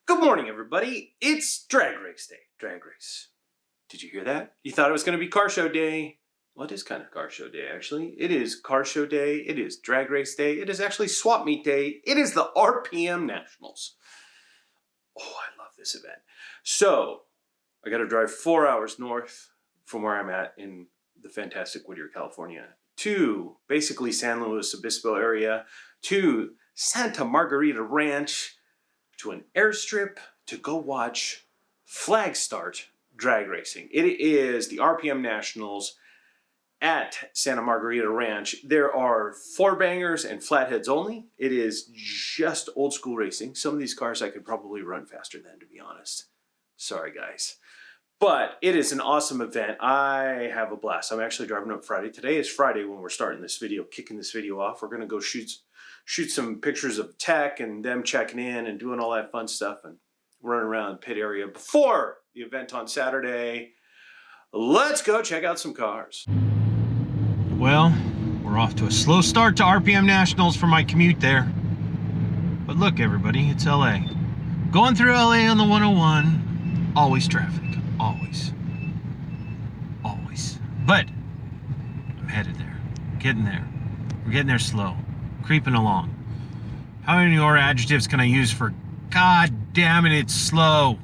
Good morning, everybody. It's drag race day. Drag race. Did you hear that? You thought it was going to be car show day. Well, it is kind of car show day, actually. It is car show day. It is drag race day. It is actually swap meet day. It is the RPM Nationals. Oh, I love this event. So, I got to drive 4 hours north from where I'm at in the fantastic Whittier, California, to basically San Luis Obispo area, to Santa Margarita Ranch, to an airstrip to go watch flag start drag racing. It is the RPM Nationals at Santa Margarita Ranch. There are four bangers and flatheads only. It is just old school racing. Some of these cars I could probably run faster than, to be honest. Sorry, guys. But it is an awesome event. I have a blast. I'm actually driving up Friday. Today is Friday when we're starting this video, kicking this video off. We're going to go shoot some pictures of tech and them checking in and doing all that fun stuff and running around the pit area before the event on Saturday. Let's go check out some cars. Well, we're off to a slow start to RPM Nationals for my commute there. But look, everybody, it's LA. Going through LA on the 101, always traffic, always. Always. But I'm headed there, getting there. We're getting there slow. Creeping along. How many more adjectives can I use for God damn it, it's slow?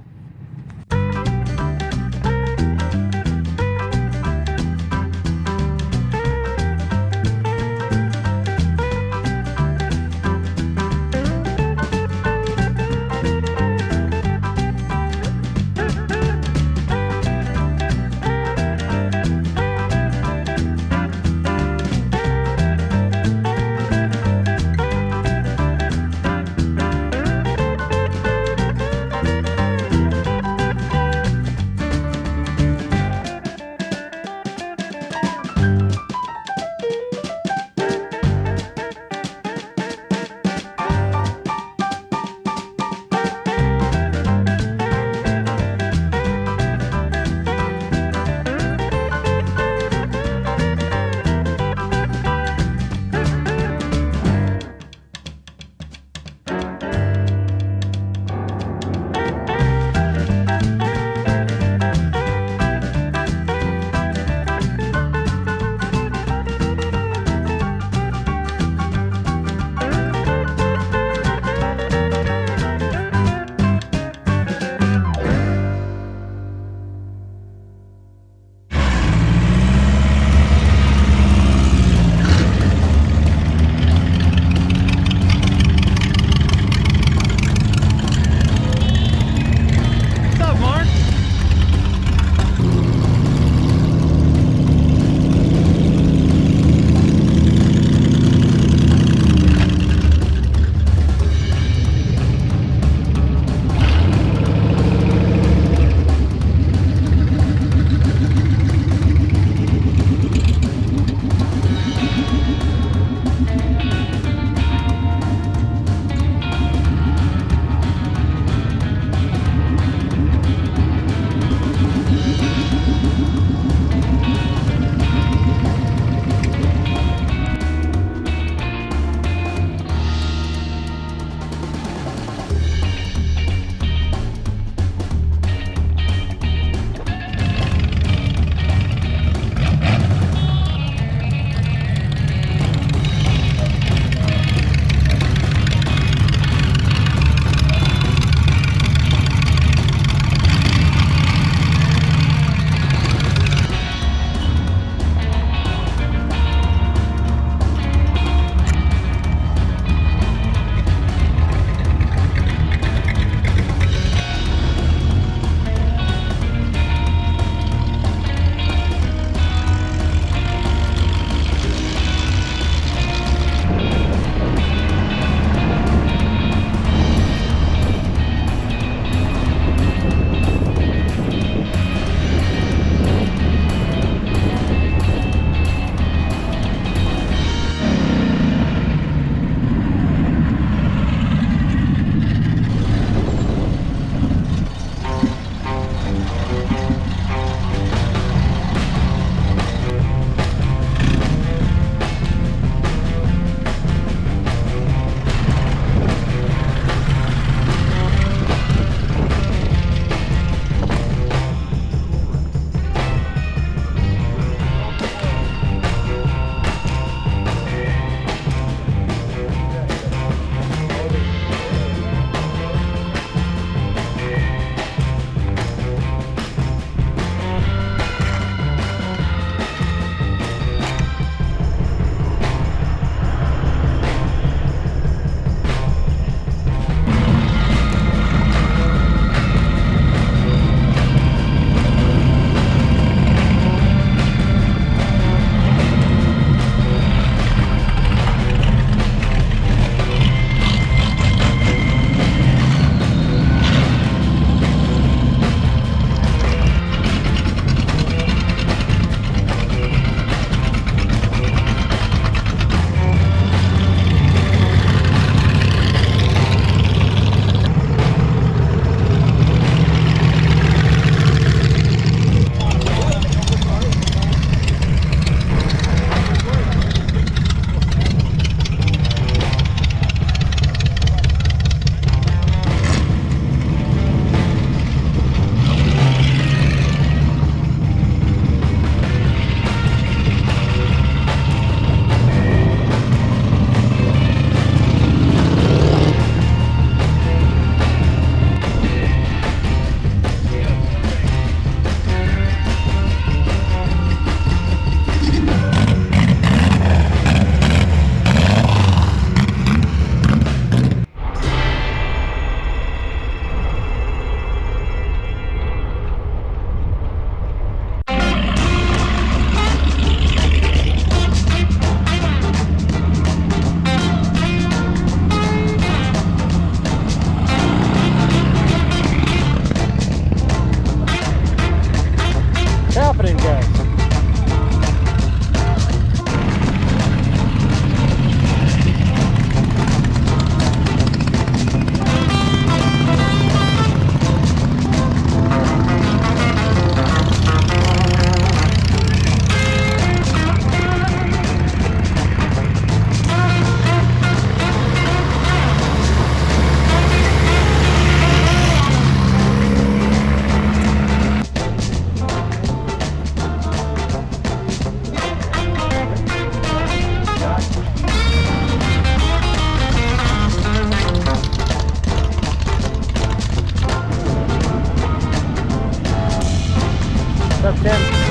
What's up, Tim?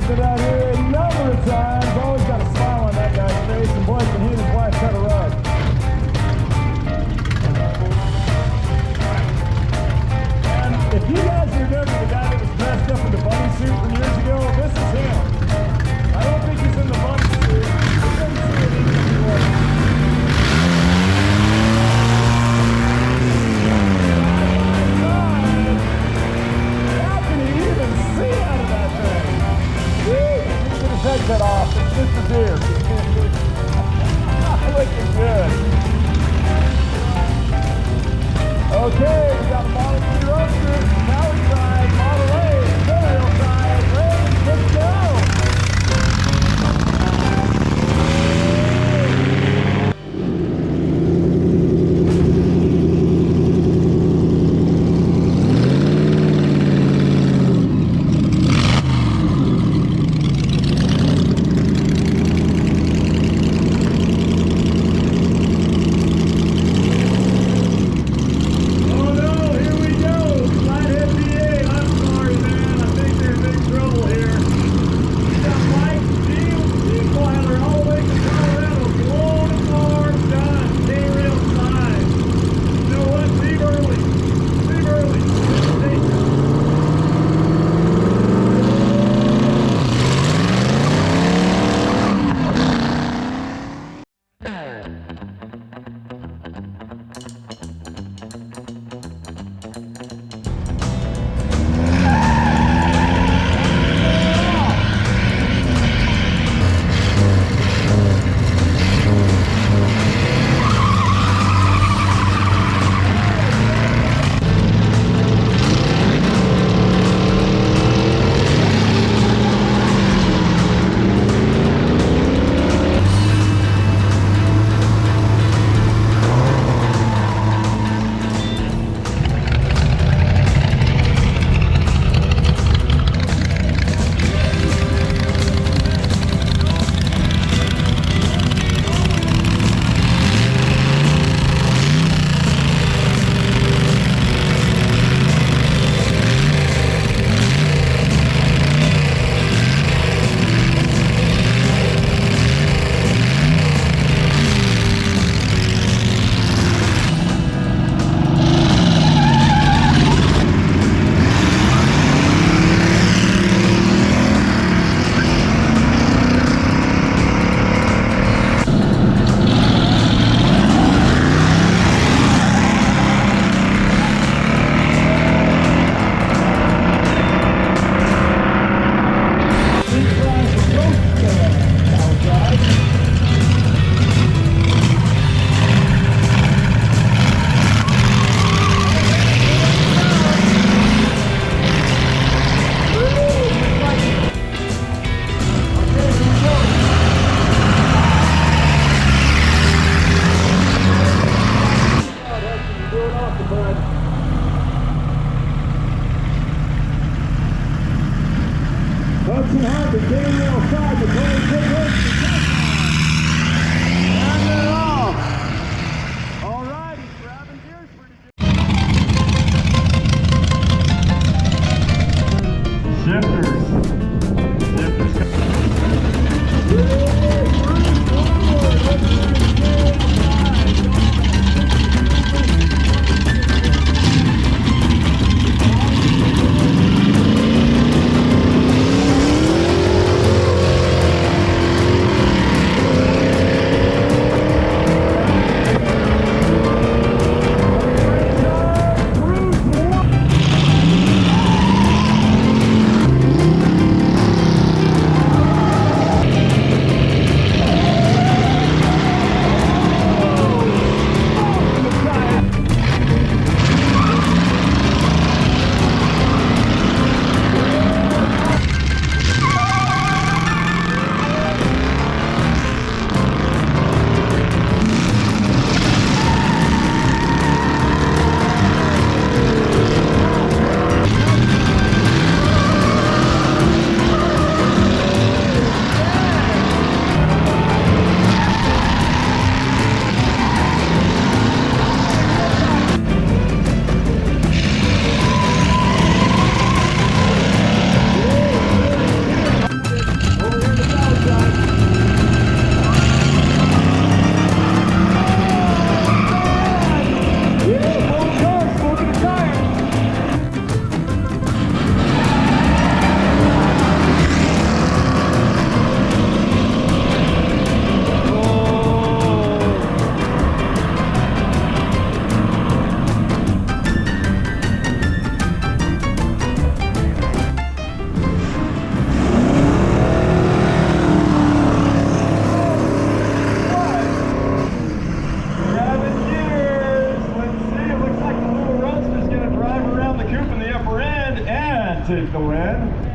Been out here a number of times. Always got a smile on that guy's face. And boy, can he and his wife cut a rug. And if you guys remember the guy that was dressed up in the bunny suit from years ago, this is him. I don't think he's in the bunny suit. He doesn't see it even if he was. How can he even see out of that thing? Woo! He's get his head cut off. It's just a deer. Looking good. Okay, we got a Model 3 Roadster, Cali side, Model A, Imperial side, ready, let's go! get the win.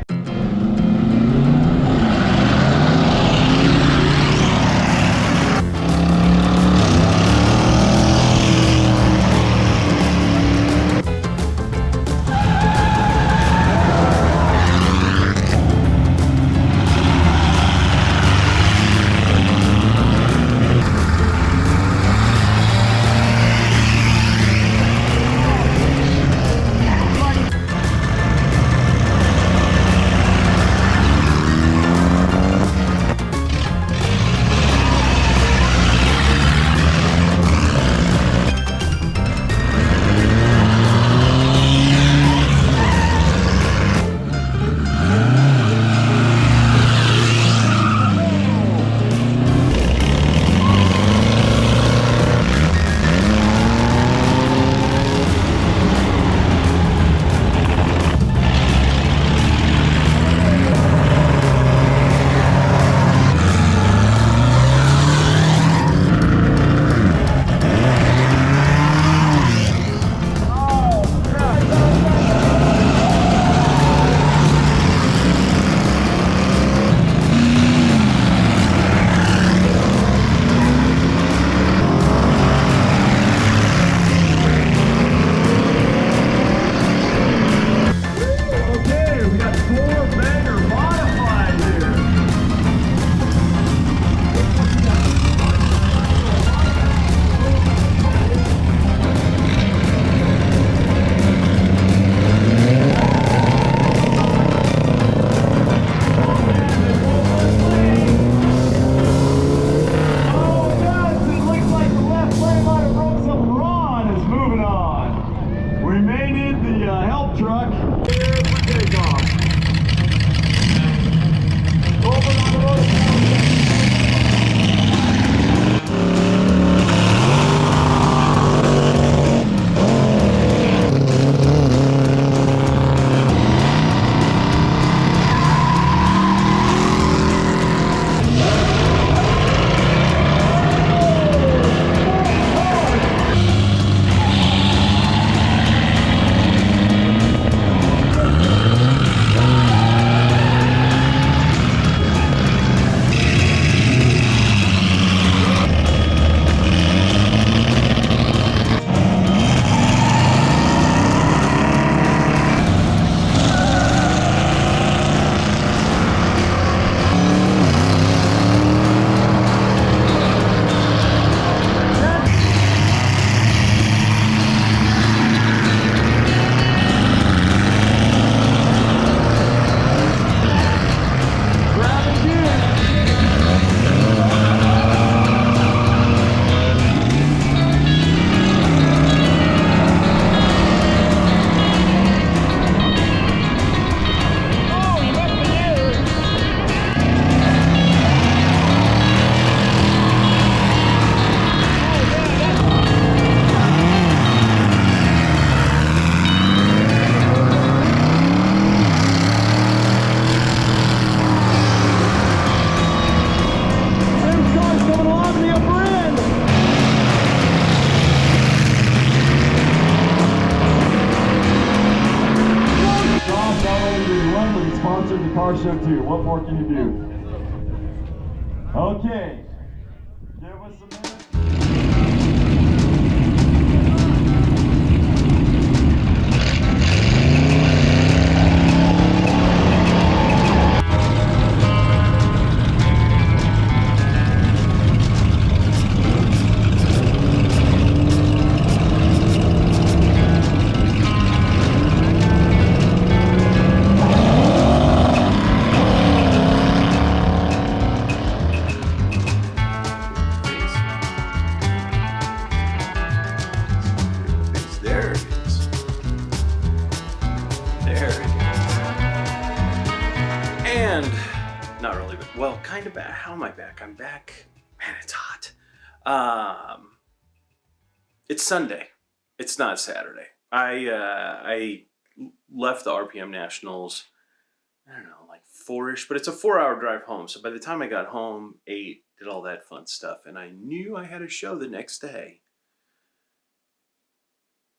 Car show too. What more can you do? Okay. Give us a minute. Not really, but well, kind of back. How am I back? I'm back. Man, it's hot. It's Sunday. It's not Saturday. I left the RPM Nationals, I don't know, like 4-ish, but it's a 4-hour drive home. So by the time I got home, ate, did all that fun stuff, and I knew I had a show the next day.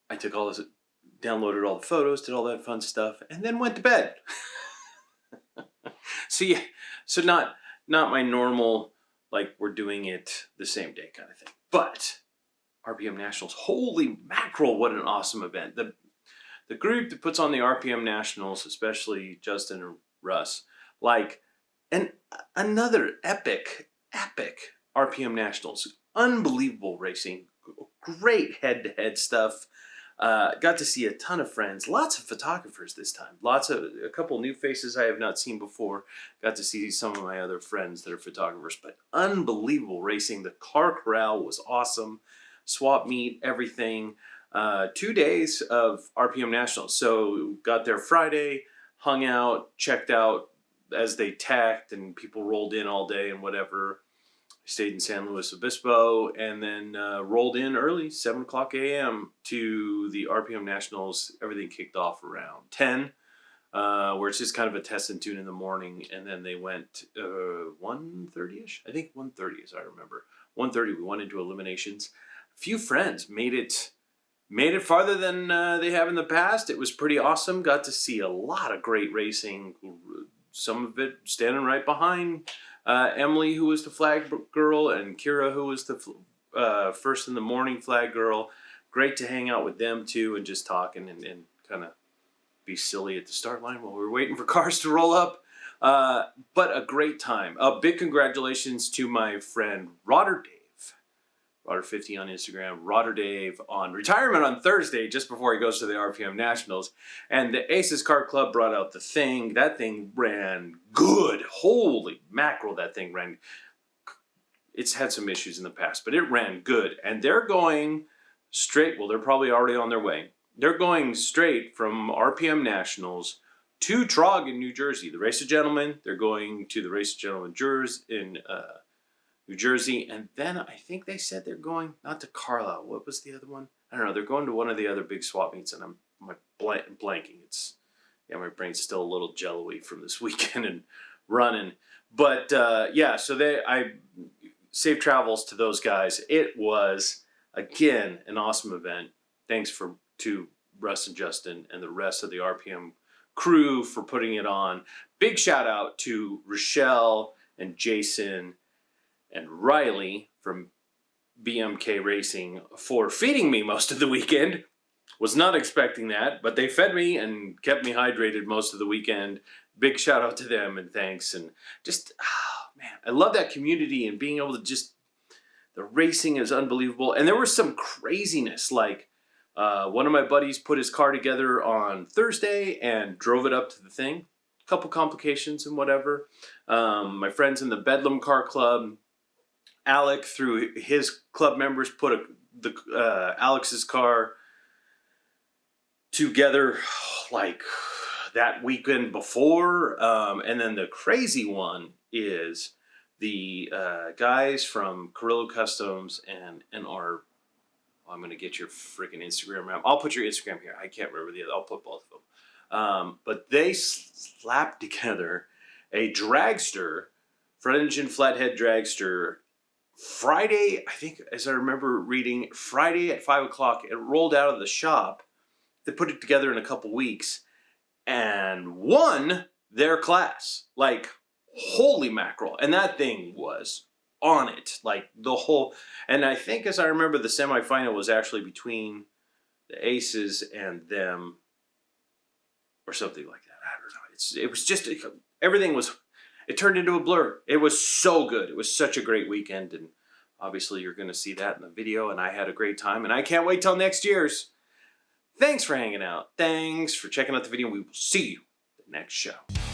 I took all this downloaded all the photos, did all that fun stuff, and then went to bed. So yeah, so not my normal, like we're doing it the same day kind of thing. But RPM Nationals, holy mackerel, what an awesome event. The group that puts on the RPM Nationals, especially Justin and Russ, like, and another epic RPM Nationals. Unbelievable racing, great head-to-head stuff. Got to see a ton of friends, lots of photographers this time, a couple new faces I have not seen before. Got to see some of my other friends that are photographers, but unbelievable racing. The car corral was awesome. Swap meet, everything. 2 days of RPM Nationals. So got there Friday, hung out, checked out as they tacked, and people rolled in all day and whatever. Stayed in San Luis Obispo, and then rolled in early, 7 o'clock a.m. to the RPM Nationals. Everything kicked off around 10, where it's just kind of a test and tune in the morning, and then they went 1:30ish. I think 1:30, as I remember. 1:30, we went into Eliminations. A few friends made it farther than they have in the past. It was pretty awesome. Got to see a lot of great racing. Some of it standing right behind Emily, who was the flag girl, and Kira, who was the first in the morning flag girl. Great to hang out with them too and just talking and kind of be silly at the start line while we were waiting for cars to roll up. But a great time. A big congratulations to my friend Rodder Dave. Rodder50 on Instagram, Rodder Dave on retirement on Thursday, just before he goes to the RPM Nationals. And the Aces Car Club brought out the thing. That thing ran good. Holy mackerel, that thing ran. It's had some issues in the past, but it ran good. And they're going straight, well, they're probably already on their way. They're going straight from RPM Nationals to Trog in New Jersey. The Race of Gentlemen, they're going to the Race of Gentlemen Jurors in New Jersey, and then I think they said they're going not to Carlisle. What was the other one? I don't know. They're going to one of the other big swap meets, and I'm blanking. My brain's still a little jello-y from this weekend and running. But yeah, so I safe travels to those guys. It was again an awesome event. Thanks to Russ and Justin and the rest of the RPM crew for putting it on. Big shout out to Rochelle and Jason and Riley from BMK Racing for feeding me most of the weekend. Was not expecting that, but they fed me and kept me hydrated most of the weekend. Big shout out to them and thanks. And just, man, I love that community and being able to the racing is unbelievable. And there was some craziness, like one of my buddies put his car together on Thursday and drove it up to the thing. A couple complications and whatever. My friends in the Bedlam Car Club, Alec, through his club members, put Alex's car together like that weekend before. And then the crazy one is the guys from Carrillo Customs and our, I'm going to get your freaking Instagram around. I'll put your Instagram here. I can't remember the other. I'll put both of them. But they slapped together a dragster, front engine flathead dragster, Friday, I think, as I remember reading, Friday at 5 o'clock, it rolled out of the shop. They put it together in a couple weeks and won their class. Like, holy mackerel. And that thing was on it. Like, the whole, and I think, as I remember, the semifinal was actually between the Aces and them or something like that. I don't know. It was just, everything was, it turned into a blur. It was so good. It was such a great weekend, and obviously you're going to see that in the video, and I had a great time, and I can't wait till next year's. Thanks for hanging out. Thanks for checking out the video. We will see you in the next show.